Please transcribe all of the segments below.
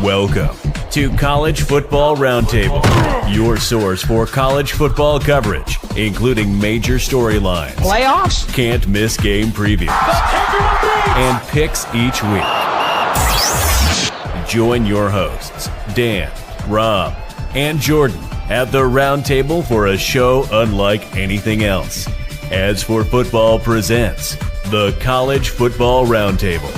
Welcome to College Football Roundtable, your source for college football coverage, including major storylines, playoffs, can't miss game previews, and picks each week. Join your hosts, Dan, Rob, and Jordan at the Roundtable for a show unlike anything else. As for Football presents the College Football Roundtable.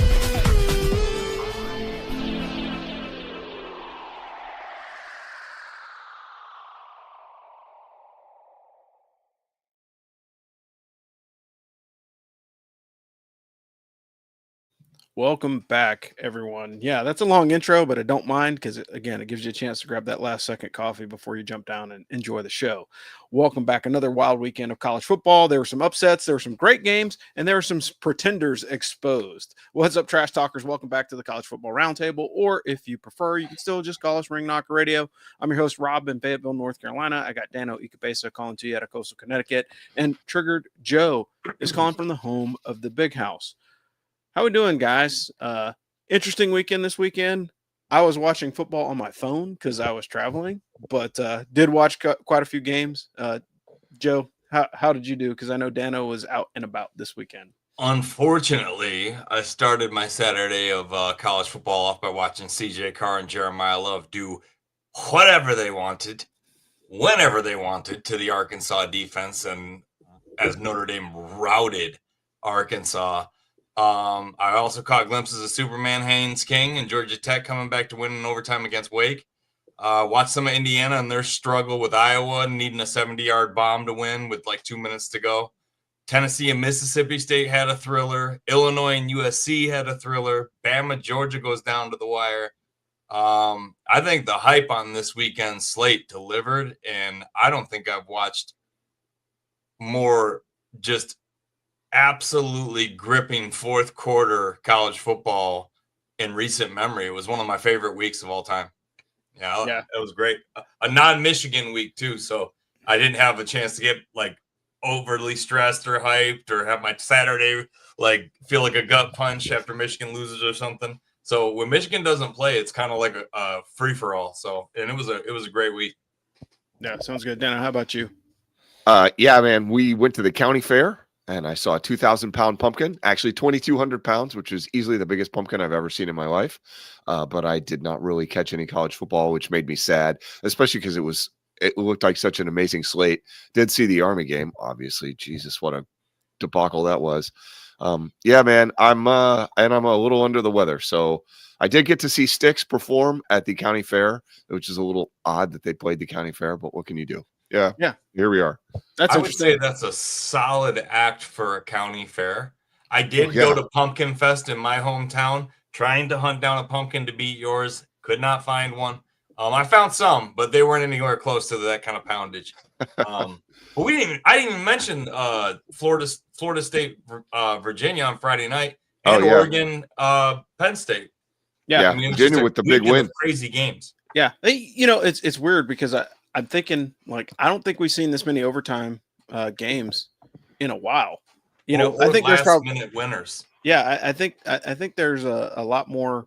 Welcome back, everyone. Yeah, that's a long intro, but I don't mind because, again, it gives you a chance to grab that last second coffee before you jump down and enjoy the show. Welcome back. Another wild weekend of college football. There were some upsets, there were some great games, and there were some pretenders exposed. What's up, Trash Talkers? Welcome back to the College Football Roundtable, or if you prefer, you can still just call us Ring Knocker Radio. I'm your host, Rob, in Fayetteville, North Carolina. I got Dano Ikebesa calling to you out of Coastal Connecticut, and Triggered Joe is calling from the home of the Big House. How we doing, guys? Interesting weekend this weekend. I was watching football on my phone because I was traveling, but did watch quite a few games. Joe, how did you do? Because I know Dano was out and about this weekend. Unfortunately, I started my Saturday of college football off by watching CJ Carr and Jeremiah Love do whatever they wanted, whenever they wanted to the Arkansas defense, and as Notre Dame routed Arkansas. I also caught glimpses of Superman Haynes King and Georgia Tech coming back to win in overtime against Wake. Watched some of Indiana and their struggle with Iowa needing a 70-yard bomb to win with like 2 minutes to go. Tennessee and Mississippi State had a thriller. Illinois and USC had a thriller. Bama, Georgia goes down to the wire. I think the hype on this weekend slate delivered, and I don't think I've watched more just absolutely gripping fourth quarter college football in recent memory. It was one of my favorite weeks of all time. Yeah, it was great. A non-Michigan week too, so I didn't have a chance to get like overly stressed or hyped or have my Saturday like feel like a gut punch after Michigan loses or something. So when Michigan doesn't play, it's kind of like a free for all. So and it was a great week. Yeah, sounds good. Dana, how about you? Yeah, man, we went to the county fair. And I saw a 2,000-pound pumpkin, actually 2,200 pounds, which is easily the biggest pumpkin I've ever seen in my life. But I did not really catch any college football, which made me sad, especially because it looked like such an amazing slate. Did see the Army game, obviously. Jesus, what a debacle that was. Yeah, man, I'm a little under the weather. So I did get to see Styx perform at the county fair, which is a little odd that they played the county fair, but what can you do? Yeah. Here we are. That's I would say that's a solid act for a county fair. I did go to Pumpkin Fest in my hometown, trying to hunt down a pumpkin to beat yours. Could not find one. I found some, but they weren't anywhere close to that kind of poundage. But I didn't even mention Florida State, Virginia on Friday night, and Oregon, Penn State. Yeah, I mean, Virginia with the big win. Crazy games. Yeah, it's weird because I'm thinking, like, I don't think we've seen this many overtime games in a while. I think there's probably minute winners. Yeah, I think there's a lot more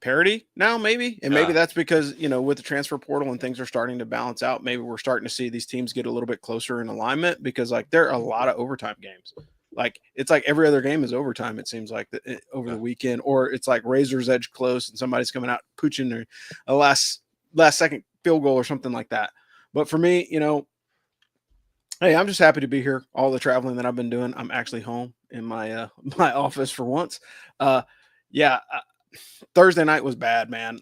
parity now, maybe, and maybe that's because with the transfer portal and things are starting to balance out. Maybe we're starting to see these teams get a little bit closer in alignment because like there are a lot of overtime games. Like it's like every other game is overtime. It seems like over the weekend, or it's like razor's edge close and somebody's coming out pooching a last second field goal or something like that. But for me, hey, I'm just happy to be here. All the traveling that I've been doing, I'm actually home in my my office for once. Thursday night was bad, man.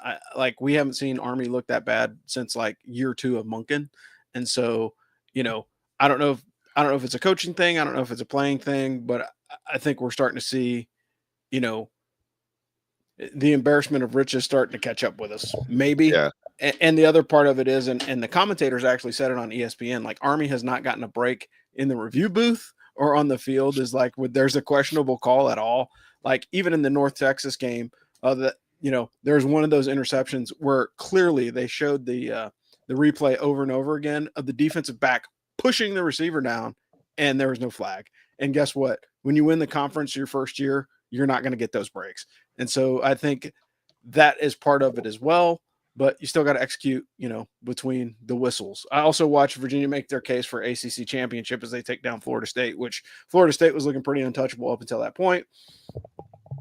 We haven't seen Army look that bad since like year 2 of Monken, and so I don't know if it's a coaching thing, I don't know if it's a playing thing, but I think we're starting to see, the embarrassment of riches starting to catch up with us. Maybe. Yeah. And the other part of it is, and the commentators actually said it on ESPN, like Army has not gotten a break in the review booth or on the field is like, there's a questionable call at all. Like even in the North Texas game, there's one of those interceptions where clearly they showed the replay over and over again of the defensive back pushing the receiver down and there was no flag. And guess what? When you win the conference your first year, you're not going to get those breaks. And so I think that is part of it as well. But you still got to execute, between the whistles. I also watched Virginia make their case for ACC championship as they take down Florida State, which Florida State was looking pretty untouchable up until that point.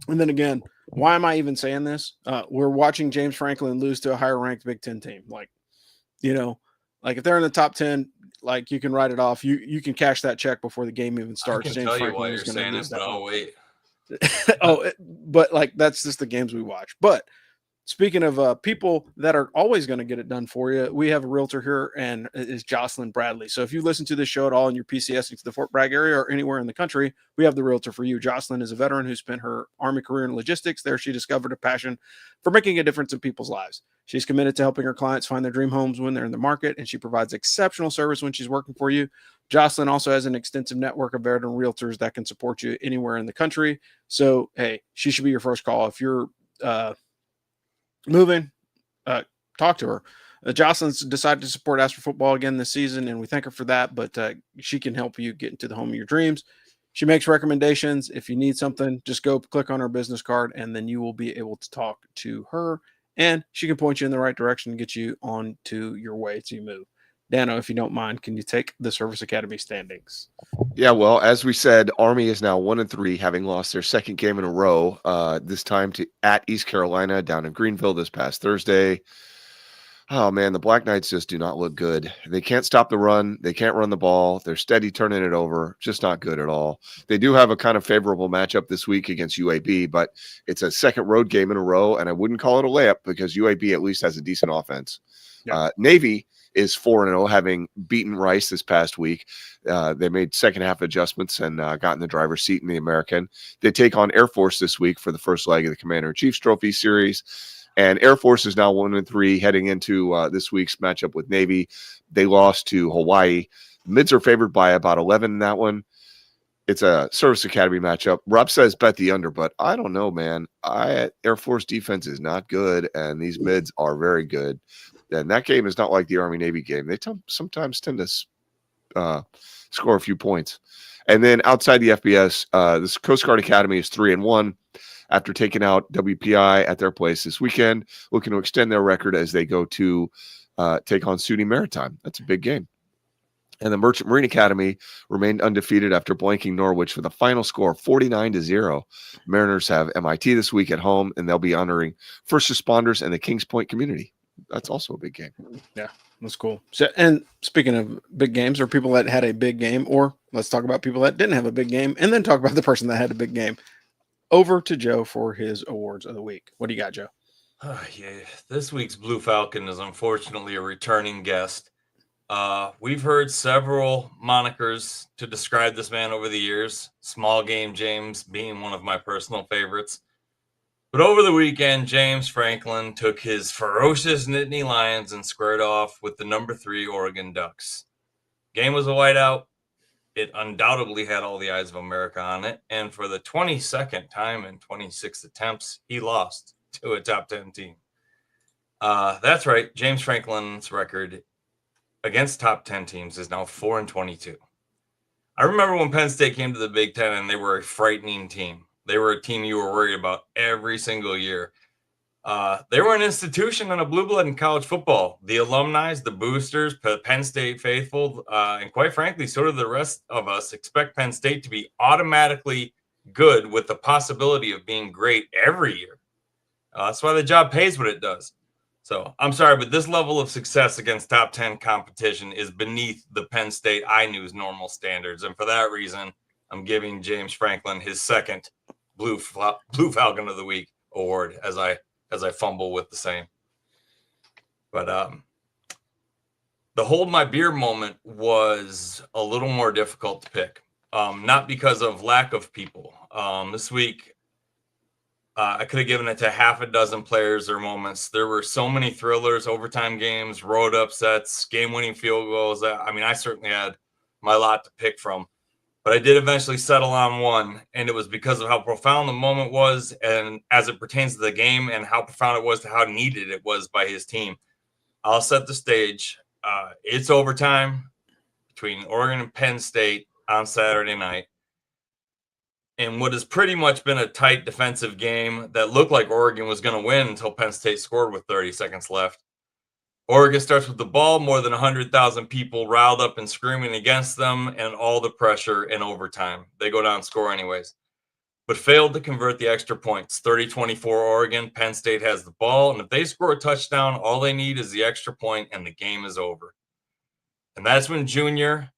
And then again, why am I even saying this? We're watching James Franklin lose to a higher ranked Big Ten team. Like if they're in the top 10, like you can write it off. You can cash that check before the game even starts. I can James tell Franklin you why is you're going to saying lose it, that. but I'll wait. But like that's just the games we watch. But speaking of people that are always going to get it done for you, we have a realtor here, and it is Jocelyn Bradley. So if you listen to this show at all and you're PCSing to the Fort Bragg area or anywhere in the country, we have the realtor for you. Jocelyn is a veteran who spent her Army career in logistics. There she discovered a passion for making a difference in people's lives. She's committed to helping her clients find their dream homes when they're in the market, and she provides exceptional service when she's working for you. Jocelyn also has an extensive network of veteran realtors that can support you anywhere in the country. So, hey, she should be your first call. If you're moving, talk to her. Jocelyn's decided to support Astro Football again this season, and we thank her for that, but she can help you get into the home of your dreams. She makes recommendations. If you need something, just go click on her business card, and then you will be able to talk to her, and she can point you in the right direction and get you on to your way to move. Dano, if you don't mind, can you take the Service Academy standings? Yeah, well, as we said, Army is now 1-3, having lost their second game in a row. This time at East Carolina down in Greenville this past Thursday. Oh man, the Black Knights just do not look good. They can't stop the run. They can't run the ball. They're steady turning it over. Just not good at all. They do have a kind of favorable matchup this week against UAB, but it's a second road game in a row, and I wouldn't call it a layup because UAB at least has a decent offense. Yeah. Navy is 4-0, having beaten Rice this past week. They made second half adjustments and got in the driver's seat in the American. They take on Air Force this week for the first leg of the Commander-in-Chief's Trophy Series. And Air Force is now 1-3 heading into this week's matchup with Navy. They lost to Hawaii. Mids are favored by about 11 in that one. It's a Service Academy matchup. Rob says bet the under, but I don't know, man. Air Force defense is not good, and these mids are very good. And that game is not like the Army-Navy game. They sometimes tend to score a few points. And then outside the FBS, this Coast Guard Academy is 3-1 after taking out WPI at their place this weekend, looking to extend their record as they go to take on SUNY Maritime. That's a big game. And the Merchant Marine Academy remained undefeated after blanking Norwich with a final score of 49-0. Mariners have MIT this week at home, and they'll be honoring first responders and the Kings Point community. That's also a big game. Yeah, that's cool. So, and speaking of big games or people that had a big game, or let's talk about people that didn't have a big game and then talk about the person that had a big game. Over to Joe for his awards of the week. What do you got, Joe? Yeah, this week's Blue Falcon is unfortunately a returning guest. We've heard several monikers to describe this man over the years, Small Game James being one of my personal favorites. But over the weekend, James Franklin took his ferocious Nittany Lions and squared off with the number 3 Oregon Ducks. Game was a whiteout. It undoubtedly had all the eyes of America on it. And for the 22nd time in 26 attempts, he lost to a top 10 team. That's right. James Franklin's record against top 10 teams is now 4-22. I remember when Penn State came to the Big Ten and they were a frightening team. They were a team you were worried about every single year. They were an institution and a blue blood in college football. The alumni, the boosters, Penn State faithful, and quite frankly, so do the rest of us expect Penn State to be automatically good with the possibility of being great every year. That's why the job pays what it does. So I'm sorry, but this level of success against top 10 competition is beneath the Penn State I knew's normal standards. And for that reason, I'm giving James Franklin his second Blue Falcon of the Week award as I fumble with the same. But the hold my beer moment was a little more difficult to pick. Not because of lack of people. This week, I could have given it to half a dozen players or moments. There were so many thrillers, overtime games, road upsets, game-winning field goals. I certainly had my lot to pick from. But I did eventually settle on one, and it was because of how profound the moment was and as it pertains to the game and how profound it was to how needed it was by his team. I'll set the stage. It's overtime between Oregon and Penn State on Saturday night. in what has pretty much been a tight defensive game that looked like Oregon was going to win until Penn State scored with 30 seconds left. Oregon starts with the ball, more than 100,000 people riled up and screaming against them, and all the pressure in overtime. They go down and score anyways, but failed to convert the extra points. 30-24 Oregon. Penn State has the ball, and if they score a touchdown, all they need is the extra point, and the game is over. And that's when junior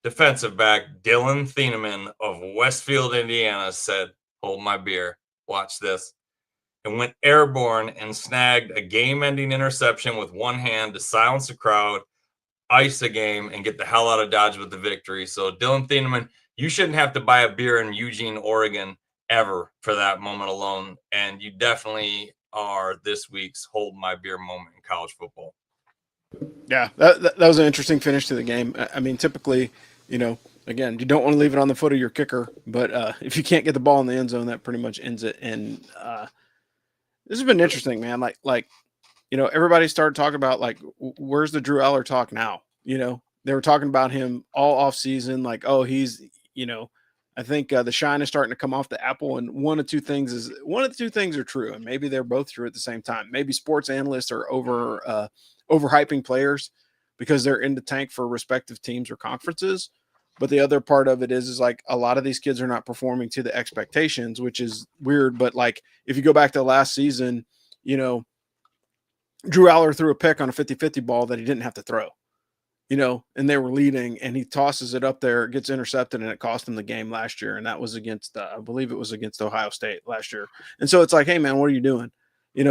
defensive back Dylan Thieneman of Westfield, Indiana said, "Hold my beer, watch this," and went airborne and snagged a game-ending interception with one hand to silence the crowd, ice a game, and get the hell out of Dodge with the victory. So Dylan Thieneman, you shouldn't have to buy a beer in Eugene, Oregon ever for that moment alone, and you definitely are this week's hold my beer moment in college football. Yeah, that was an interesting finish to the game. I mean, typically, again, you don't want to leave it on the foot of your kicker, but if you can't get the ball in the end zone, that pretty much ends it. And this has been interesting, man. Like everybody started talking about where's the Drew Eller talk now? They were talking about him all off season, like, oh, he's, I think the shine is starting to come off the apple. And one of the two things are true, and maybe they're both true at the same time. Maybe sports analysts are overhyping players because they're in the tank for respective teams or conferences. But the other part of it is like a lot of these kids are not performing to the expectations, which is weird. But like, if you go back to last season, Drew Aller threw a pick on a 50-50 ball that he didn't have to throw, and they were leading, and he tosses it up there, it gets intercepted, and it cost him the game last year. And that was against, I believe it was against Ohio State last year. And so it's like, hey man, what are you doing?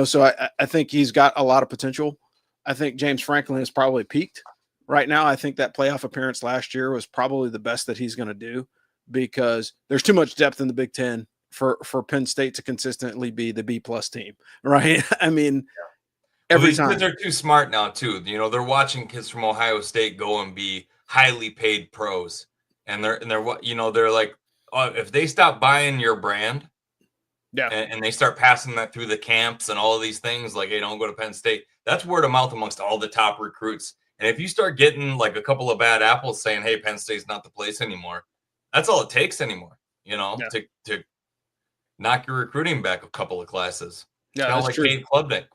So I think he's got a lot of potential. I think James Franklin has probably peaked right now. I think that playoff appearance last year was probably the best that he's going to do, because there's too much depth in the Big Ten for Penn State to consistently be the B+ team, right? I mean, every time. Kids are too smart now too. They're watching kids from Ohio State go and be highly paid pros, and they're like, oh, if they stop buying your brand, yeah, and they start passing that through the camps and all of these things, like, hey, don't go to Penn State. That's word of mouth amongst all the top recruits. And if you start getting like a couple of bad apples saying, hey, Penn State's not the place anymore, that's all it takes anymore, to knock your recruiting back a couple of classes. Yeah, kind of like true. Cade Klubnik.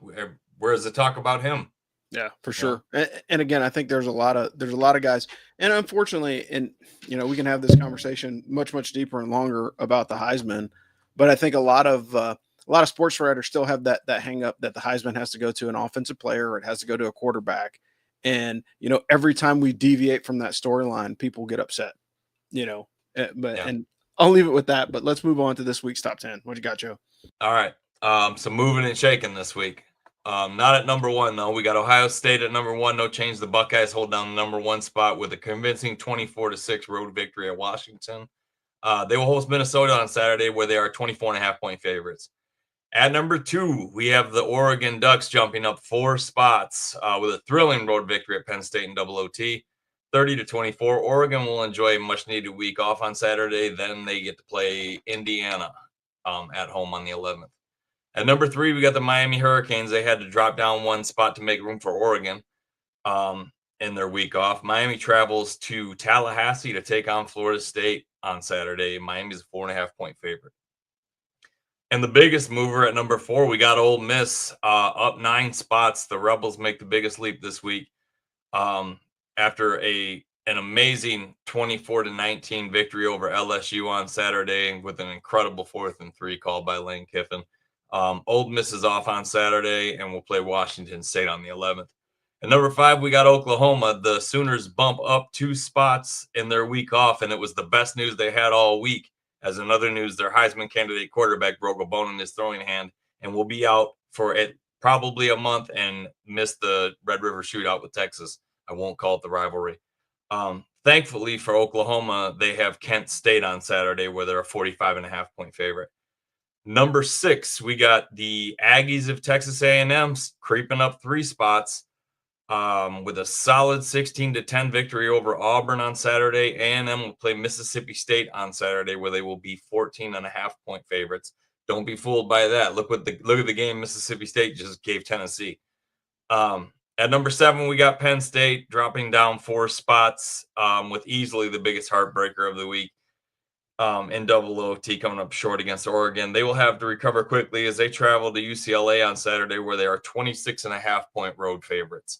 Where's the talk about him? Yeah, for sure. And again, I think there's a lot of guys, and unfortunately, and we can have this conversation much, much deeper and longer about the Heisman, but I think a lot of sports writers still have that hang up that the Heisman has to go to an offensive player, or it has to go to a quarterback. And, every time we deviate from that storyline, people get upset, and I'll leave it with that, but let's move on to this week's top 10. What you got, Joe? All right. So moving and shaking this week. Not at number one, though. We got Ohio State at number one. No change. The Buckeyes hold down the number one spot with a convincing 24-6 road victory at Washington. They will host Minnesota on Saturday, where they are 24.5-point favorites. At number two, we have the Oregon Ducks jumping up 4 spots with a thrilling road victory at Penn State in double OT. 30-24. Oregon will enjoy a much-needed week off on Saturday. Then they get to play Indiana at home on the 11th. At number 3, we got the Miami Hurricanes. They had to drop down 1 spot to make room for Oregon in their week off. Miami travels to Tallahassee to take on Florida State on Saturday. Miami's a 4.5-point favorite. And the biggest mover at number 4, we got Ole Miss up 9 spots. The Rebels make the biggest leap this week after an amazing 24-19 victory over LSU on Saturday with an incredible 4th and 3 called by Lane Kiffin. Ole Miss is off on Saturday and will play Washington State on the 11th. At number 5, we got Oklahoma. The Sooners bump up 2 spots in their week off, and it was the best news they had all week. As another news, their Heisman candidate quarterback broke a bone in his throwing hand and will be out for probably a month and miss the Red River Shootout with Texas. I won't call it the rivalry. Thankfully for Oklahoma, they have Kent State on Saturday, where they're a 45.5-point favorite. Number 6, we got the Aggies of Texas A&M creeping up 3 spots with a solid 16-10 victory over Auburn on Saturday. A&M will play Mississippi State on Saturday, where they will be 14.5-point favorites. Don't be fooled by that. Look at the game Mississippi State just gave Tennessee. At number 7, we got Penn State dropping down 4 spots with easily the biggest heartbreaker of the week. in double OT coming up short against Oregon. They will have to recover quickly as they travel to UCLA on Saturday, where they are 26.5-point road favorites.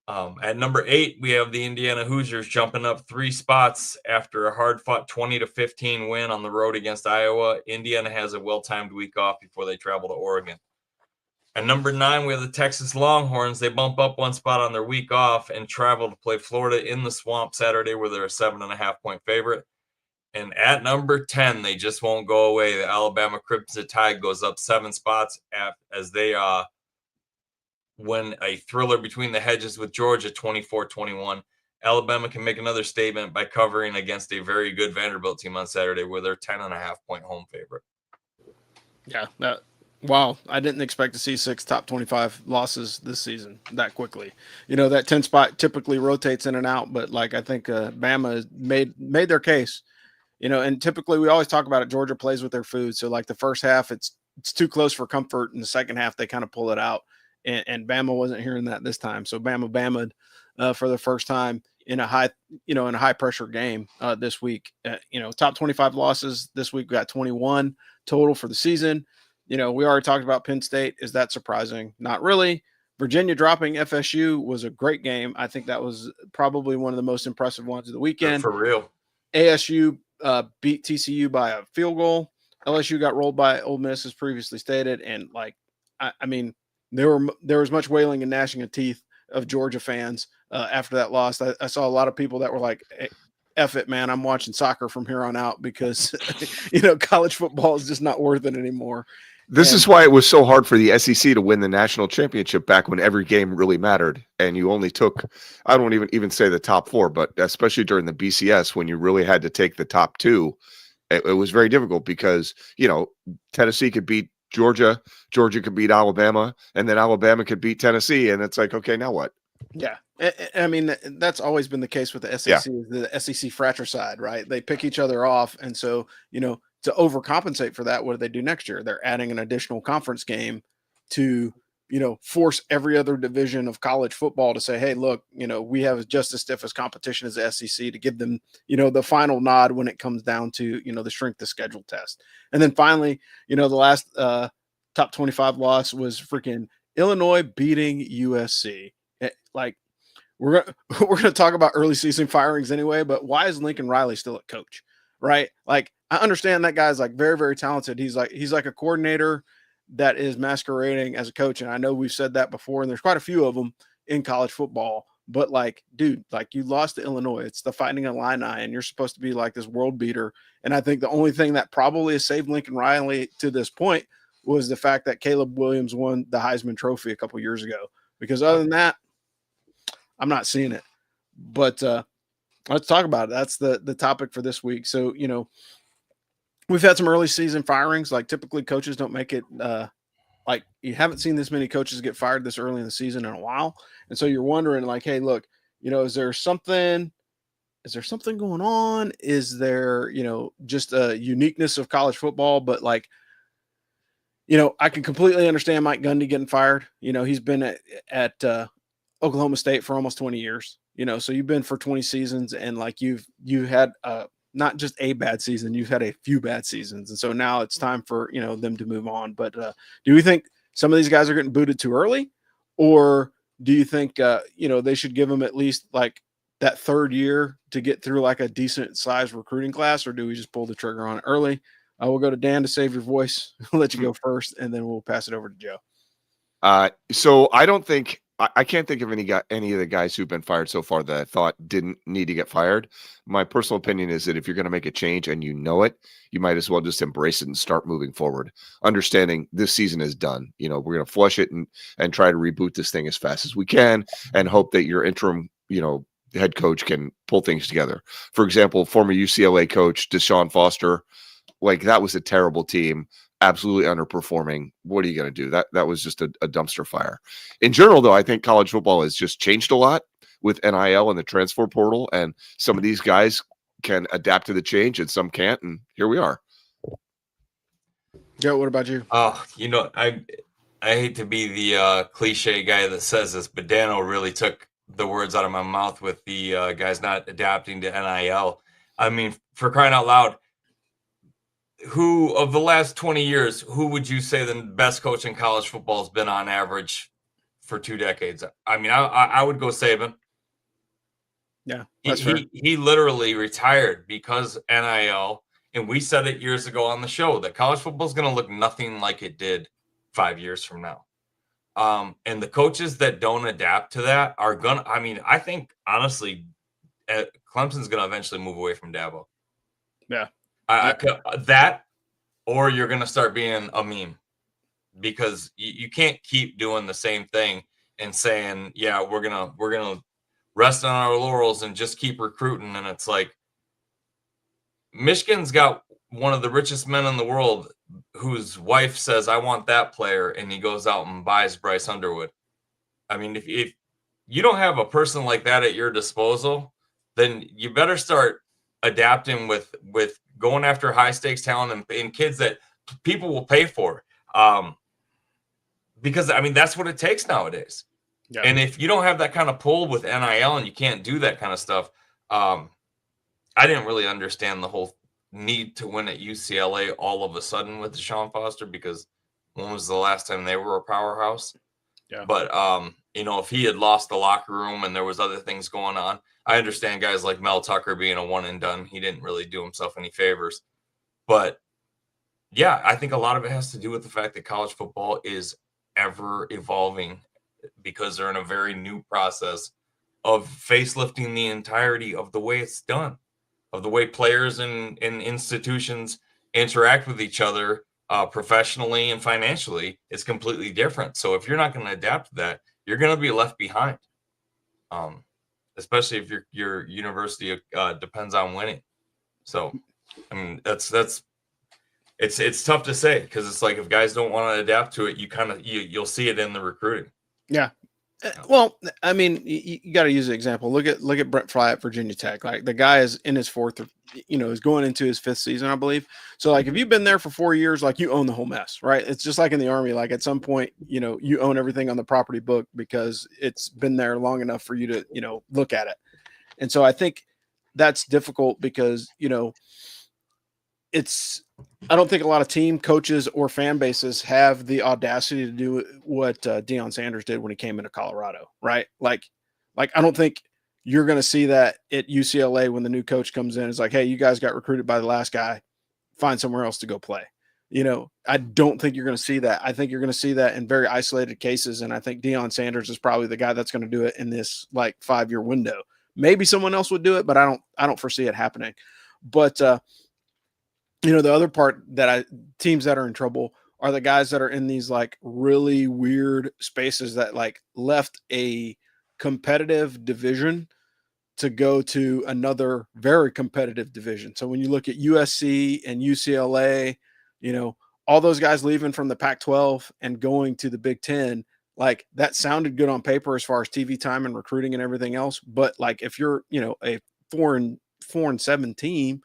At number 8, we have the Indiana Hoosiers jumping up 3 spots after a hard-fought 20-15 win on the road against Iowa. Indiana has a well-timed week off before they travel to Oregon. At number 9, we have the Texas Longhorns. They bump up 1 spot on their week off and travel to play Florida in the Swamp Saturday, where they're a 7.5-point favorite. And at number 10, they just won't go away. The Alabama Crimson Tide goes up 7 spots as they win a thriller between the hedges with Georgia 24-21. Alabama can make another statement by covering against a very good Vanderbilt team on Saturday, where they're 10.5-point home favorite. Yeah, wow. I didn't expect to see 6 top 25 losses this season that quickly. That 10 spot typically rotates in and out, but like I think Bama made their case. And typically we always talk about it. Georgia plays with their food. So like the first half, it's too close for comfort. In the second half, they kind of pull it out. And Bama wasn't hearing that this time. So Bama'd for the first time in a high pressure game this week. Top 25 losses this week. We got 21 total for the season. We already talked about Penn State. Is that surprising? Not really. Virginia dropping FSU was a great game. I think that was probably one of the most impressive ones of the weekend. For real. ASU beat TCU by a field goal. LSU got rolled by Ole Miss, as previously stated. And I mean, there was much wailing and gnashing of teeth of Georgia fans after that loss. I saw a lot of people that were like, hey, F it, man, I'm watching soccer from here on out because, college football is just not worth it anymore. This is why it was so hard for the SEC to win the national championship back when every game really mattered. And you only took, I don't even say the top 4, but especially during the BCS, when you really had to take the top 2, it was very difficult because, Tennessee could beat Georgia could beat Alabama, and then Alabama could beat Tennessee. And it's like, okay, now what? Yeah. I mean, that's always been the case with the SEC, the SEC fratricide, right? They pick each other off. And so, to overcompensate for that, what do they do next year? They're adding an additional conference game to, force every other division of college football to say, hey, look, we have just as stiff as competition as the SEC to give them, the final nod when it comes down to, the strength of schedule test. And then finally, the last top 25 loss was freaking Illinois beating USC. We're going to talk about early season firings anyway, but why is Lincoln Riley still at coach? Right? Like, I understand that guy's like very, very talented. He's like a coordinator that is masquerading as a coach. And I know we've said that before, and there's quite a few of them in college football, but dude, you lost to Illinois. It's the Fighting Illini, and you're supposed to be like this world beater. And I think the only thing that probably has saved Lincoln Riley to this point was the fact that Caleb Williams won the Heisman Trophy a couple years ago, because other than that, I'm not seeing it. But let's talk about it. That's the topic for this week. So, we've had some early season firings. Like, typically coaches don't make it you haven't seen this many coaches get fired this early in the season in a while. And so you're wondering, like, hey, look, is there something going on? Is there, just a uniqueness of college football? But I can completely understand Mike Gundy getting fired. He's been at Oklahoma State for almost 20 years, so you've been for 20 seasons, and you've had not just a bad season, you've had a few bad seasons. And so now it's time for, them to move on. But do we think some of these guys are getting booted too early, or do you think, they should give them at least that third year to get through a decent sized recruiting class, or do we just pull the trigger on it early? We'll go to Dan to save your voice. I'll let you go first, and then we'll pass it over to Joe. So I can't think of any of the guys who've been fired so far that I thought didn't need to get fired. My personal opinion is that if you're going to make a change and you know it, you might as well just embrace it and start moving forward, understanding this season is done. We're going to flush it and try to reboot this thing as fast as we can, and hope that your interim, head coach can pull things together. For example, former UCLA coach Deshaun Foster, that was a terrible team. Absolutely underperforming. What are you going to do? That was just a dumpster fire. In general, though, I think college football has just changed a lot with NIL and the transfer portal, and some of these guys can adapt to the change and some can't, and here we are. Joe, what about you? I hate to be the cliche guy that says this, but Dano really took the words out of my mouth with the guys not adapting to NIL. I mean, for crying out loud, who of the last 20 years, who would you say the best coach in college football has been on average for 2 decades? I mean, I would go Saban. Yeah, that's fair. He literally retired because NIL, and we said it years ago on the show that college football is going to look nothing like it did 5 years from now. And the coaches that don't adapt to that are gonna. I mean, I think honestly, Clemson's gonna eventually move away from Dabo. Yeah, that, or you're gonna start being a meme because you can't keep doing the same thing and saying, yeah, we're gonna rest on our laurels and just keep recruiting. And it's like Michigan's got one of the richest men in the world whose wife says, I want that player, and he goes out and buys Bryce Underwood. I mean, if you don't have a person like that at your disposal, then you better start adapting with going after high stakes talent and kids that people will pay for. Because I mean, that's what it takes nowadays. Yeah. And if you don't have that kind of pull with NIL and you can't do that kind of stuff, I didn't really understand the whole need to win at UCLA all of a sudden with Deshaun Foster, because when was the last time they were a powerhouse? Yeah. But if he had lost the locker room and there was other things going on, I understand guys like Mel Tucker being a one and done. He didn't really do himself any favors. But yeah, I think a lot of it has to do with the fact that college football is ever evolving because they're in a very new process of facelifting the entirety of the way it's done, of the way players and institutions interact with each other professionally and financially. Is completely different. So if you're not going to adapt to that, you're going to be left behind. Especially if your university depends on winning. So, I mean, it's tough to say, because it's like if guys don't want to adapt to it, you'll see it in the recruiting. Yeah. Well, I mean, you got to use an example. Look at Brett Fry at Virginia Tech. Like, the guy is in his fourth, is going into his fifth season, I believe. So, like, if you've been there for 4 years, like, you own the whole mess, right? It's just like in the Army. Like, at some point, you own everything on the property book because it's been there long enough for you to, look at it. And so I think that's difficult because, I don't think a lot of team coaches or fan bases have the audacity to do what Deion Sanders did when he came into Colorado, right? Like I don't think you're going to see that at UCLA when the new coach comes in. It's like, hey, you guys got recruited by the last guy, find somewhere else to go play. I don't think you're going to see that. I think you're going to see that in very isolated cases. And I think Deion Sanders is probably the guy that's going to do it in this 5-year window. Maybe someone else would do it, but I don't foresee it happening. But, the other part that teams that are in trouble are the guys that are in these really weird spaces that left a competitive division to go to another very competitive division. So when you look at USC and UCLA, all those guys leaving from the Pac-12 and going to the Big Ten, that sounded good on paper as far as TV time and recruiting and everything else. But if you're, a 4-7 team,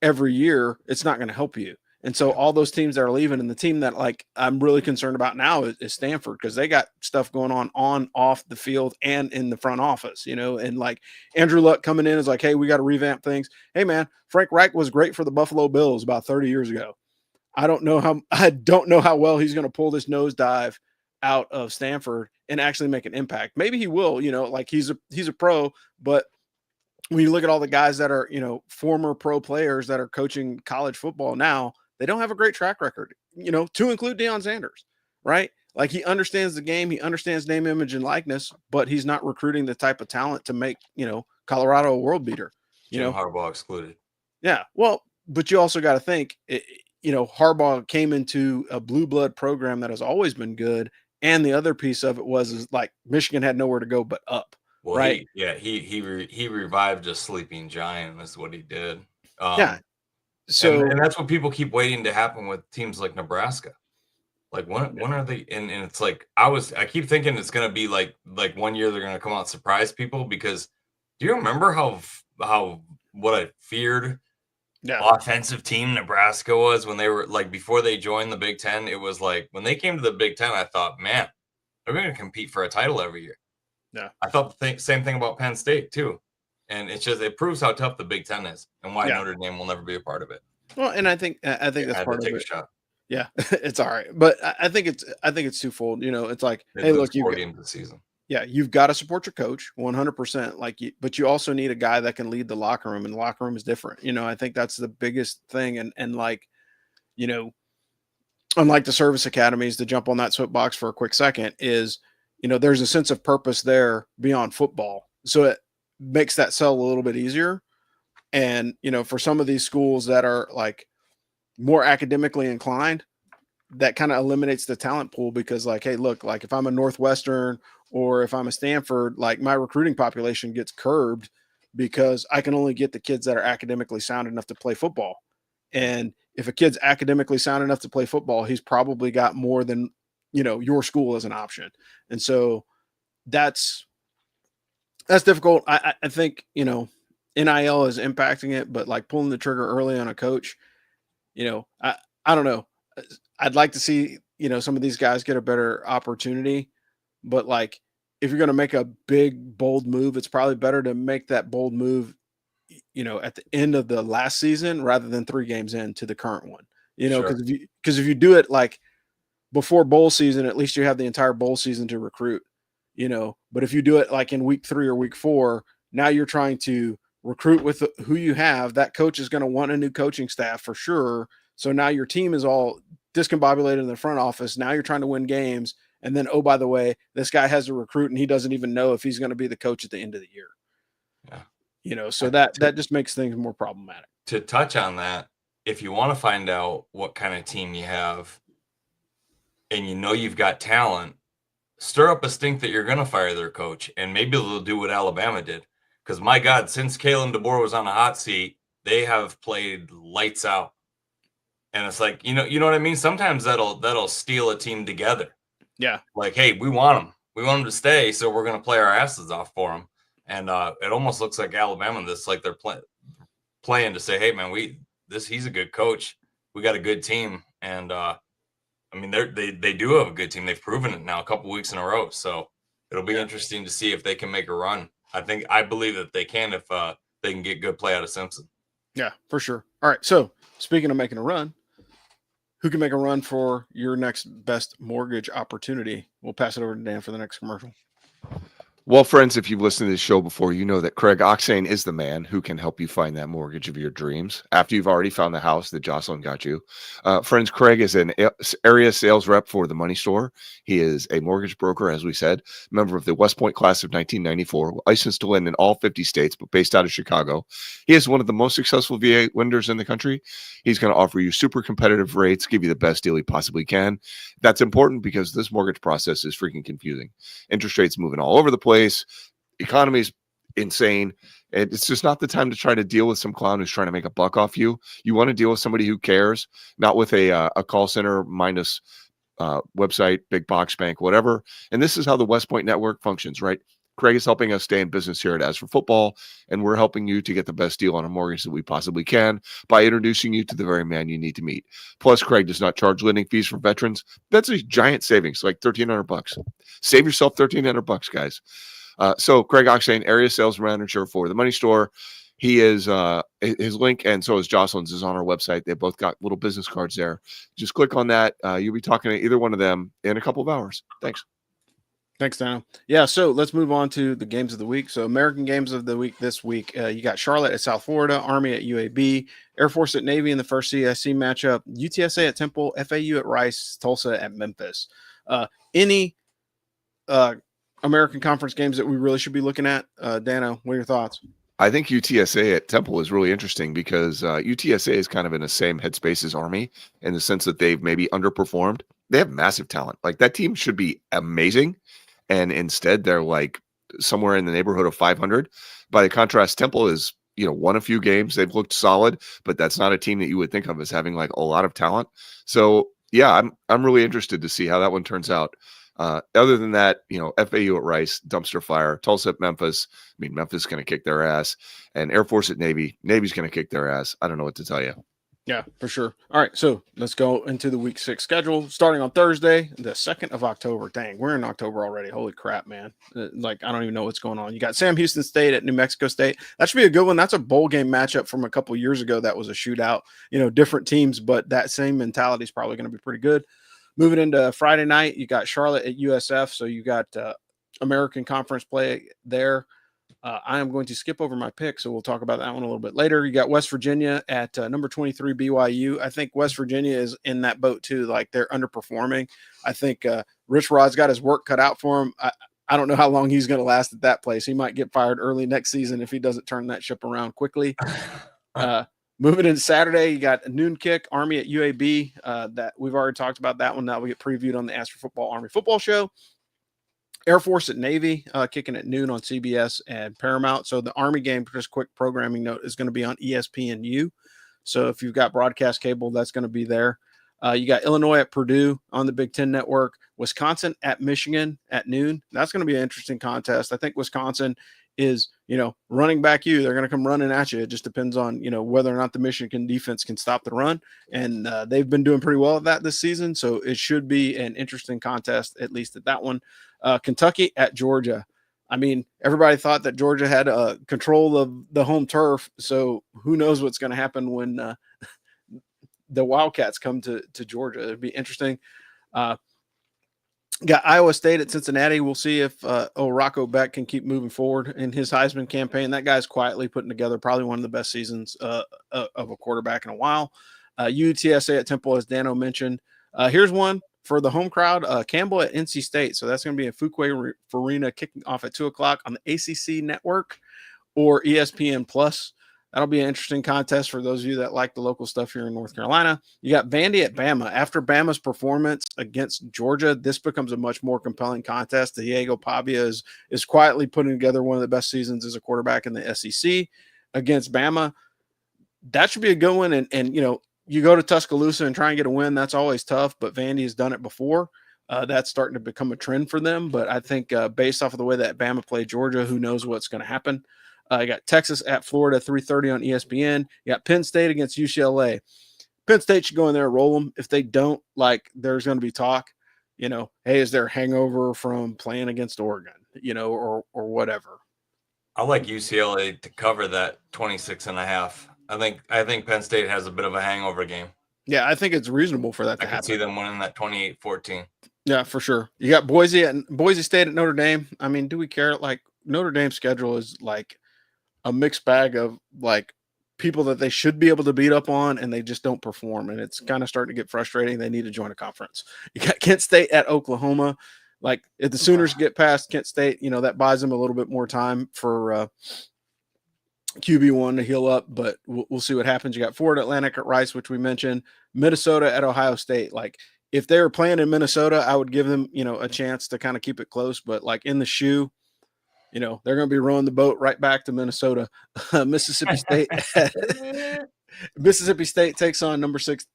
every year, it's not going to help you. And so all those teams that are leaving, and the team that I'm really concerned about now is Stanford, because they got stuff going on, off the field and in the front office, and Andrew Luck coming in is hey, we got to revamp things. Hey man, Frank Reich was great for the Buffalo Bills about 30 years ago. I don't know how well he's going to pull this nosedive out of Stanford and actually make an impact. Maybe he will, he's a pro, but when you look at all the guys that are, former pro players that are coaching college football now, they don't have a great track record, to include Deion Sanders, right? He understands the game, he understands name, image, and likeness, but he's not recruiting the type of talent to make, Colorado a world beater. Jim Harbaugh excluded. Yeah, well, but you also got to think, Harbaugh came into a blue blood program that has always been good, and the other piece of it is Michigan had nowhere to go but up. Well, right. He revived a sleeping giant. That's what he did. Yeah. So and that's what people keep waiting to happen with teams like Nebraska. When are they? And it's I keep thinking it's gonna be like 1 year they're gonna come out and surprise people, because do you remember how what I feared offensive team Nebraska was when they were before they joined the Big Ten? It was when they came to the Big Ten, I thought, man, they're gonna compete for a title every year. Yeah, I thought the same thing about Penn State too, and it proves how tough the Big Ten is and why Notre Dame will never be a part of it. Well, and I think that's had part to of take a it. shot. Yeah, it's all right, but I think it's twofold. You know, it's like, They hey, lose look, 4 games this season. you've got to support your coach 100%. But you also need a guy that can lead the locker room, and the locker room is different. You know, I think that's the biggest thing, and like, you know, unlike the service academies, to jump on that soapbox for a quick second, is, you know, there's a sense of purpose there beyond football, so it makes that sell a little bit easier. And you know, for some of these schools that are like more academically inclined, that kind of eliminates the talent pool, because like, hey, look, like if I'm a Northwestern or if I'm a Stanford, like my recruiting population gets curbed because I can only get the kids that are academically sound enough to play football. And if a kid's academically sound enough to play football, he's probably got more than, you know, your school as an option. And so that's difficult. I think, you know, NIL is impacting it, but like pulling the trigger early on a coach, you know, I don't know. I'd like to see, you know, some of these guys get a better opportunity, but like if you're going to make a big bold move, it's probably better to make that bold move, you know, at the end of the last season rather than 3 games into the current one. You know, Sure. because if you do it like before bowl season, at least you have the entire bowl season to recruit, you know. But if you do it like in week 3 or week 4, now you're trying to recruit with who you have. That coach is going to want a new coaching staff for sure. So now your team is all discombobulated in the front office. Now you're trying to win games. And then, oh, by the way, this guy has a recruit and he doesn't even know if he's going to be the coach at the end of the year. Yeah. You know, so that just makes things more problematic. To touch on that, if you want to find out what kind of team you have and you know you've got talent, stir up a stink that you're going to fire their coach, and maybe they'll do what Alabama did. Because my God, since Kalen DeBoer was on the hot seat, they have played lights out. And it's like, you know what I mean? Sometimes that'll steal a team together. Yeah. Like, hey, we want them. We want them to stay, so we're going to play our asses off for them. And it almost looks like Alabama, this like they're playing to say, hey, man, he's a good coach. We got a good team. And I mean, they do have a good team. They've proven it now a couple weeks in a row. So it'll be interesting to see if they can make a run. I believe that they can if they can get good play out of Simpson. Yeah, for sure. All right. So speaking of making a run, who can make a run for your next best mortgage opportunity? We'll pass it over to Dan for the next commercial. Well, friends, if you've listened to this show before, you know that Craig Oxane is the man who can help you find that mortgage of your dreams after you've already found the house that Jocelyn got you. Friends, Craig is an area sales rep for the Money Store. He is a mortgage broker, as we said, member of the West Point class of 1994, licensed to lend in all 50 states, but based out of Chicago. He is one of the most successful VA lenders in the country. He's going to offer you super competitive rates, give you the best deal he possibly can. That's important because this mortgage process is freaking confusing. Interest rates moving all over the place. Economy's insane. It's just not the time to try to deal with some clown who's trying to make a buck off you. You want to deal with somebody who cares, not with a call center minus website, big box bank, whatever. And this is how the West Point network functions, right? Craig is helping us stay in business here at As for Football, and we're helping you to get the best deal on a mortgage that we possibly can by introducing you to the very man you need to meet. Plus, Craig does not charge lending fees for veterans. That's a giant savings, like $1,300. Save yourself $1,300, guys. So Craig Oxane, area sales manager for the Money Store. He is his link, and so is Jocelyn's, is on our website. They both got little business cards there. Just click on that. You'll be talking to either one of them in a couple of hours. Thanks. Thanks, Daniel. Yeah, so let's move on to the games of the week. So American games of the week this week, you got Charlotte at South Florida, Army at UAB, Air Force at Navy in the first CSC matchup, UTSA at Temple, FAU at Rice, Tulsa at Memphis. Any American Conference games that we really should be looking at? Dano, what are your thoughts? I think UTSA at Temple is really interesting because UTSA is kind of in the same headspace as Army in the sense that they've maybe underperformed. They have massive talent. Like that team should be amazing. And instead they're like somewhere in the neighborhood of 500. By the contrast, Temple is, won a few games. They've looked solid, but that's not a team that you would think of as having like a lot of talent. So yeah, I'm really interested to see how that one turns out. Other than that, FAU at Rice, dumpster fire. Tulsa at Memphis. I mean, Memphis is going to kick their ass. And Air Force at Navy. Navy's going to kick their ass. I don't know what to tell you. Yeah, for sure. All right, so let's go into the week 6 schedule. Starting on Thursday, the 2nd of October. Dang, we're in October already. Holy crap, man. Like, I don't even know what's going on. You got Sam Houston State at New Mexico State. That should be a good one. That's a bowl game matchup from a couple years ago. That was a shootout, different teams, but that same mentality is probably going to be pretty good. Moving into Friday night, you got Charlotte at USF. So you got American Conference play there. I am going to skip over my pick, so we'll talk about that one a little bit later. You got West Virginia at number 23 BYU. I think West Virginia is in that boat too. Like, they're underperforming. I think Rich Rod's got his work cut out for him. I don't know how long he's going to last at that place. He might get fired early next season if he doesn't turn that ship around quickly. Moving into Saturday, you got a noon kick, Army at UAB. That we've already talked about that one. That will get previewed on the Ask for Football Army Football Show. Air Force at Navy, kicking at noon on CBS and Paramount. So the Army game, just quick programming note, is going to be on ESPNU. So if you've got broadcast cable, that's going to be there. You got Illinois at Purdue on the Big Ten Network. Wisconsin at Michigan at noon. That's going to be an interesting contest. I think Wisconsin is, running back you. They're going to come running at you. It just depends on, whether or not the Michigan defense can stop the run. And they've been doing pretty well at that this season. So it should be an interesting contest, at least at that one. Kentucky at Georgia. I mean, everybody thought that Georgia had control of the home turf. So who knows what's going to happen when the Wildcats come to Georgia. It'd be interesting. Got Iowa State at Cincinnati. We'll see if Rocco Beck can keep moving forward in his Heisman campaign. That guy's quietly putting together probably one of the best seasons of a quarterback in a while. UTSA at Temple, as Dano mentioned. Here's one for the home crowd. Campbell at NC State. So that's going to be in Fuquay Arena, kicking off at 2:00 on the ACC network or ESPN Plus. That'll be an interesting contest for those of you that like the local stuff here in North Carolina. You got Vandy at Bama. After Bama's performance against Georgia, this becomes a much more compelling contest. Diego Pavia is quietly putting together one of the best seasons as a quarterback in the SEC against Bama. That should be a good one. And you go to Tuscaloosa and try and get a win. That's always tough, but Vandy has done it before. That's starting to become a trend for them. But I think based off of the way that Bama played Georgia, who knows what's going to happen. You got Texas at Florida, 3:30 on ESPN. You got Penn State against UCLA. Penn State should go in there and roll them. If they don't, there's going to be talk, hey, is there a hangover from playing against Oregon, or whatever. I like UCLA to cover that 26.5. I think Penn State has a bit of a hangover game. Yeah, I think it's reasonable for that to happen. I can see them winning that 28-14. Yeah, for sure. You got Boise State at Notre Dame. I mean, do we care? Notre Dame's schedule is a mixed bag of people that they should be able to beat up on, and they just don't perform. And it's kind of starting to get frustrating. They need to join a conference. You got Kent State at Oklahoma. If the Sooners get past Kent State, that buys them a little bit more time for QB1 to heal up, but we'll see what happens. You got Florida Atlantic at Rice, which we mentioned. Minnesota at Ohio State. If they were playing in Minnesota, I would give them, a chance to kind of keep it close. But in the shoe, they're going to be rowing the boat right back to Minnesota. Mississippi State takes on number 6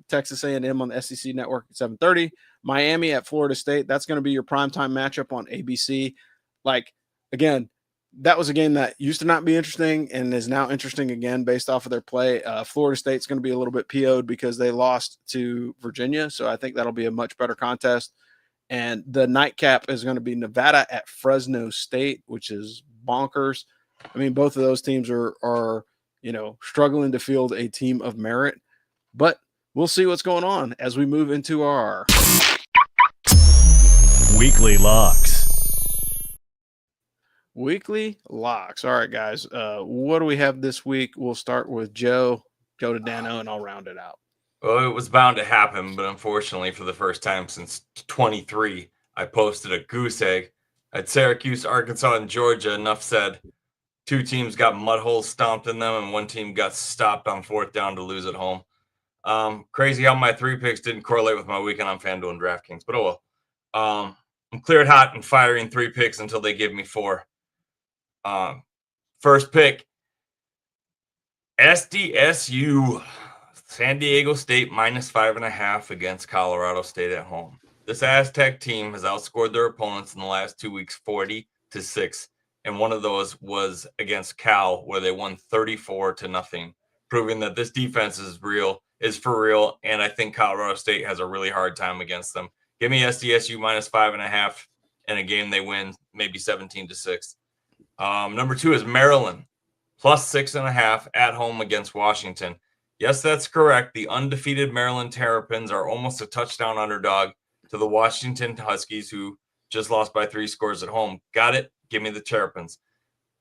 Texas A&M on the SEC network at 7:30. Miami at Florida State. That's going to be your primetime matchup on ABC. Again, that was a game that used to not be interesting and is now interesting again based off of their play. Florida State's going to be a little bit PO'd because they lost to Virginia. So I think that'll be a much better contest. And the nightcap is going to be Nevada at Fresno State, which is bonkers. I mean, both of those teams are struggling to field a team of merit. But we'll see what's going on as we move into our Weekly Locks. Weekly Locks. All right, guys. What do we have this week? We'll start with Joe to Dano, and I'll round it out. Well, it was bound to happen, but unfortunately, for the first time since 23, I posted a goose egg at Syracuse, Arkansas, and Georgia. Enough said. 2 teams got mud holes stomped in them, and 1 team got stopped on 4th down to lose at home. Crazy how my 3 picks didn't correlate with my weekend on FanDuel and DraftKings, but oh well. I'm cleared hot and firing 3 picks until they give me 4. First pick, SDSU. San Diego State -5.5 against Colorado State at home. This Aztec team has outscored their opponents in the last 2 weeks 40-6, and one of those was against Cal, where they won 34-0. proving that this defense is for real, and I think Colorado State has a really hard time against them. Give me SDSU minus 5.5 in a game they win, maybe 17-6. Number 2 is Maryland plus 6.5 at home against Washington. Yes, that's correct. The undefeated Maryland Terrapins are almost a touchdown underdog to the Washington Huskies, who just lost by 3 scores at home. Got it? Give me the Terrapins.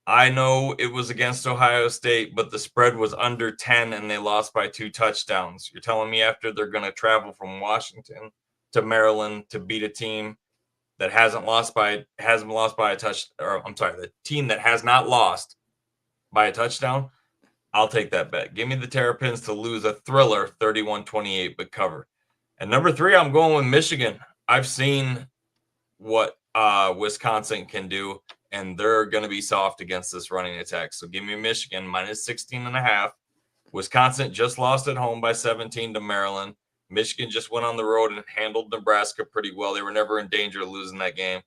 I know it was against Ohio State, but the spread was under 10 and they lost by 2 touchdowns. You're telling me after they're going to travel from Washington to Maryland to beat a team that hasn't lost by a touch, or I'm sorry, the team that has not lost by a touchdown? I'll take that bet. Give me the Terrapins to lose a thriller 31-28, but cover. And number 3, I'm going with Michigan. I've seen what Wisconsin can do, and they're going to be soft against this running attack. So give me Michigan minus 16.5. Wisconsin just lost at home by 17 to Maryland. Michigan just went on the road and handled Nebraska pretty well. They were never in danger of losing that game.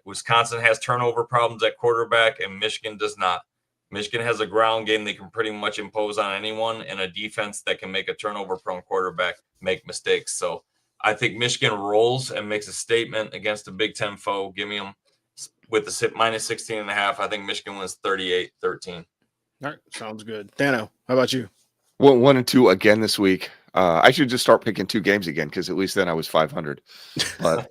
Wisconsin has turnover problems at quarterback, and Michigan does not. Michigan has a ground game they can pretty much impose on anyone, and a defense that can make a turnover-prone quarterback make mistakes. So I think Michigan rolls and makes a statement against a Big Ten foe. Give me them with the minus 16.5. I think Michigan wins 38-13. All right, sounds good. Dano, how about you? Well, 1 and 2 again this week. I should just start picking 2 games again, because at least then I was 500. But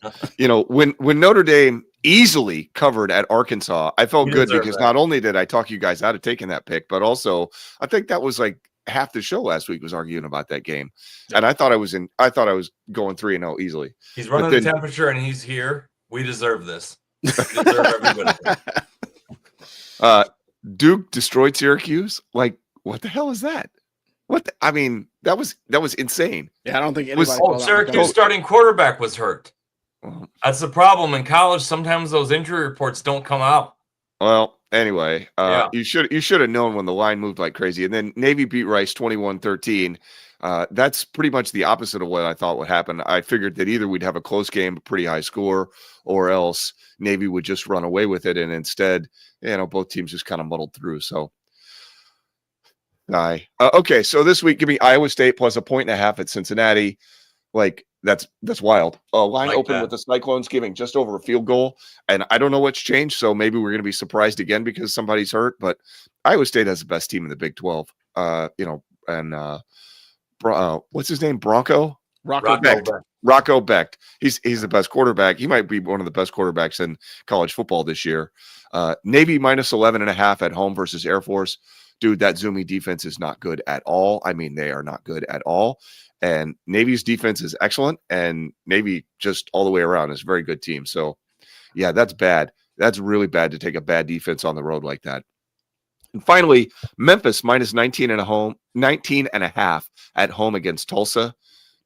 when Notre Dame easily covered at Arkansas, I felt good because not only did I talk you guys out of taking that pick, but also I think that was like half the show last week was arguing about that game, and I thought I was going 3-0 easily. He's running the temperature, and he's here. We deserve this. We deserve everybody. Duke destroyed Syracuse. Like, what the hell is that? I mean, that was insane. Yeah, I don't think anybody. Syracuse starting quarterback was hurt. That's the problem in college. Sometimes those injury reports don't come out. Well, anyway, you should have known when the line moved like crazy. And then Navy beat Rice 21-13. That's pretty much the opposite of what I thought would happen. I figured that either we'd have a close game, a pretty high score, or else Navy would just run away with it. And instead, both teams just kind of muddled through. So. Okay, so this week, give me Iowa State plus 1.5 at Cincinnati. Like, that's wild. Line like open that. With the Cyclones giving just over a field goal, and I don't know what's changed, so maybe we're going to be surprised again because somebody's hurt, but Iowa State has the best team in the Big 12. What's his name? Rocco Becht. He's the best quarterback. He might be one of the best quarterbacks in college football this year. Navy minus 11.5 at home versus Air Force. Dude, that Zoomy defense is not good at all. I mean, they are not good at all. And Navy's defense is excellent, and Navy just all the way around is a very good team. So, yeah, that's bad. That's really bad to take a bad defense on the road like that. And finally, Memphis minus 19.5 at home against Tulsa.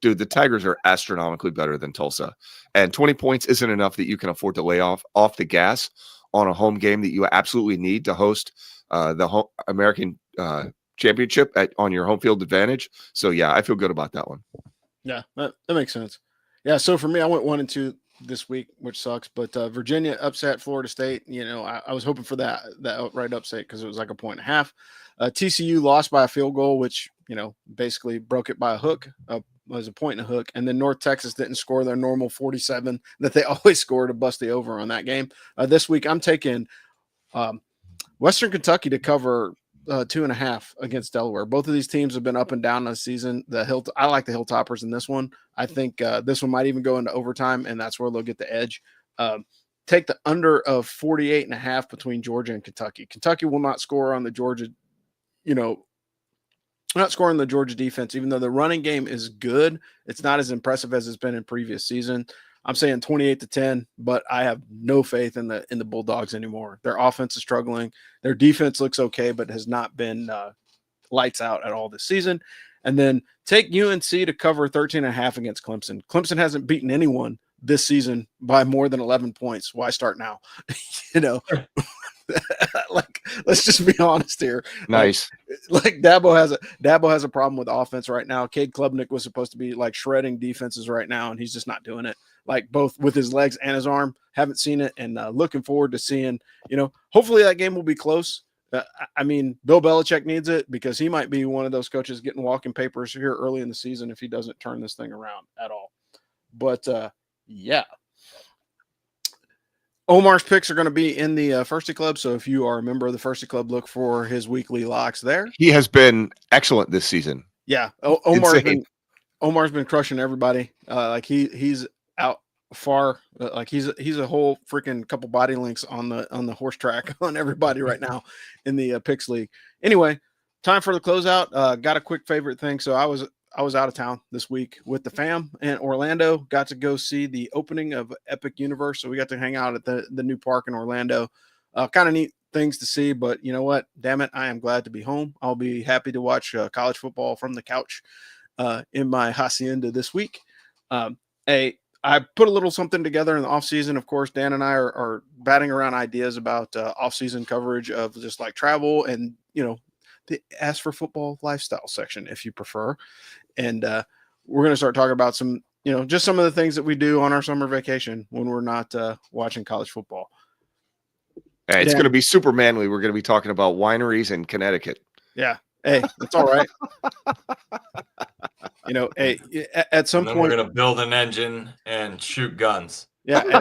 Dude, the Tigers are astronomically better than Tulsa. And 20 points isn't enough that you can afford to lay off the gas on a home game that you absolutely need to host the American championship on your home field advantage. So, yeah, I feel good about that one. Yeah, that makes sense. Yeah, so for me, I went 1 and 2 this week, which sucks. But Virginia upset Florida State. I was hoping for that outright upset because it was like 1.5. TCU lost by a field goal, which, basically broke it by a hook. Was a point and a hook. And then North Texas didn't score their normal 47 that they always score to bust the over on that game. This week, I'm taking Western Kentucky to cover 2.5 against Delaware. Both of these teams have been up and down this season. I like the Hilltoppers in this one. I think this one might even go into overtime, and that's where they'll get the edge. Take the under of 48.5 between Georgia and Kentucky. Kentucky will not score on the Georgia, not scoring the Georgia defense, even though the running game is good. It's not as impressive as it's been in previous season. I'm saying 28-10, but I have no faith in the Bulldogs anymore. Their offense is struggling. Their defense looks okay, but has not been lights out at all this season. And then take UNC to cover 13.5 against Clemson. Clemson hasn't beaten anyone this season by more than 11 points. Why start now? Like, let's just be honest here. Nice. Like Dabo has a problem with offense right now. Cade Klubnik was supposed to be like shredding defenses right now, and he's just not doing it. Like both with his legs and his arm. Haven't seen it, and looking forward to seeing. Hopefully that game will be close. I mean, Bill Belichick needs it because he might be one of those coaches getting walking papers here early in the season if he doesn't turn this thing around at all. But yeah. Omar's picks are going to be in the Firsty Club. So if you are a member of the Firsty Club, look for his weekly locks there. He has been excellent this season. Yeah. Omar's been crushing everybody. Like he's out far. Like he's a whole freaking couple body links on the horse track on everybody right now in the picks league. Anyway, time for the closeout. Got a quick favorite thing. So I was out of town this week with the fam in Orlando. Got to go see the opening of Epic Universe. So we got to hang out at the new park in Orlando. Kind of neat things to see, but you know what? Damn it, I am glad to be home. I'll be happy to watch college football from the couch in my hacienda this week. I put a little something together in the off season. Of course, Dan and I are batting around ideas about off season coverage of just like travel and, you know, the Ask for Football lifestyle section, if you prefer. And we're going to start talking about some, you know, just some of the things that we do on our summer vacation when we're not watching college football. Hey, it's going to be super manly. We're going to be talking about wineries in Connecticut. Yeah. Hey, it's all right. You know, hey, at some point we're going to build an engine and shoot guns. Yeah.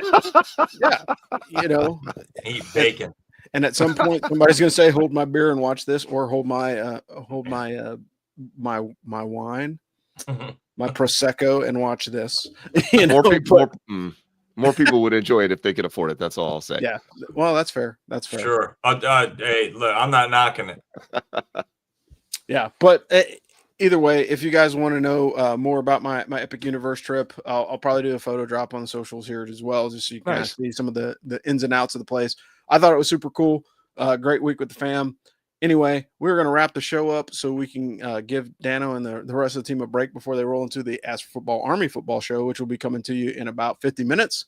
Yeah. You know, eat bacon. And at some point, somebody's going to say, "Hold my beer and watch this," or "Hold my wine, my prosecco, and watch this." You know, more people would enjoy it if they could afford it. That's all I'll say. Yeah. Well, that's fair. That's fair. Sure. Hey, look, I'm not knocking it. Yeah, but either way, if you guys want to know more about my Epic Universe trip, I'll probably do a photo drop on the socials here as well, just so you can see some of the ins and outs of the place. I thought it was super cool. Great week with the fam. Anyway, we're going to wrap the show up so we can give Dano and the rest of the team a break before they roll into the Ask for Football Army Football show, which will be coming to you in about 50 minutes.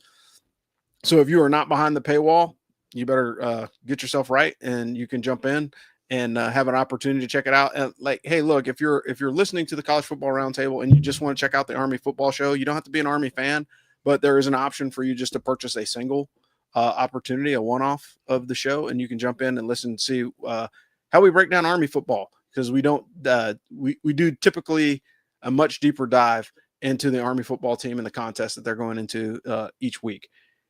So if you are not behind the paywall, you better get yourself right, and you can jump in and have an opportunity to check it out. And like, hey, look, if you're listening to the College Football Roundtable and you just want to check out the Army football show, you don't have to be an Army fan, but there is an option for you just to purchase a single opportunity, a one-off of the show, and you can jump in and listen and see how we break down Army football, because we don't we do typically a much deeper dive into the Army football team and the contest that they're going into each week.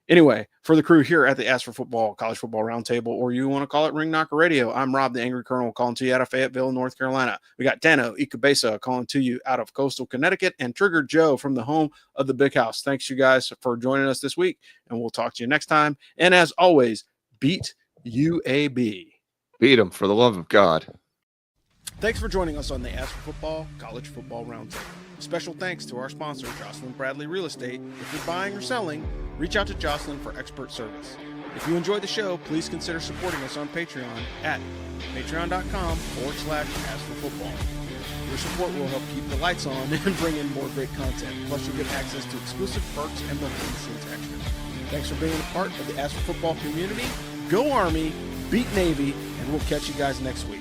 Anyway, for the crew here at the Ask for Football College Football Roundtable, or you want to call it Ring Knocker Radio, I'm Rob the Angry Colonel calling to you out of Fayetteville, North Carolina. We got Dano Ikebesa calling to you out of coastal Connecticut, and Trigger Joe from the home of the Big House. Thanks, you guys, for joining us this week, and we'll talk to you next time. And as always, beat UAB. Beat them, for the love of God. Thanks for joining us on the Ask for Football College Football Roundtable. Special thanks to our sponsor, Jocelyn Bradley Real Estate. If you're buying or selling, reach out to Jocelyn for expert service. If you enjoyed the show, please consider supporting us on Patreon at patreon.com/askforfootball. Your support will help keep the lights on and bring in more great content. Plus, you'll get access to exclusive perks and behind-the-scenes extras. Thanks for being a part of the Ask for Football community. Go Army, beat Navy, and we'll catch you guys next week.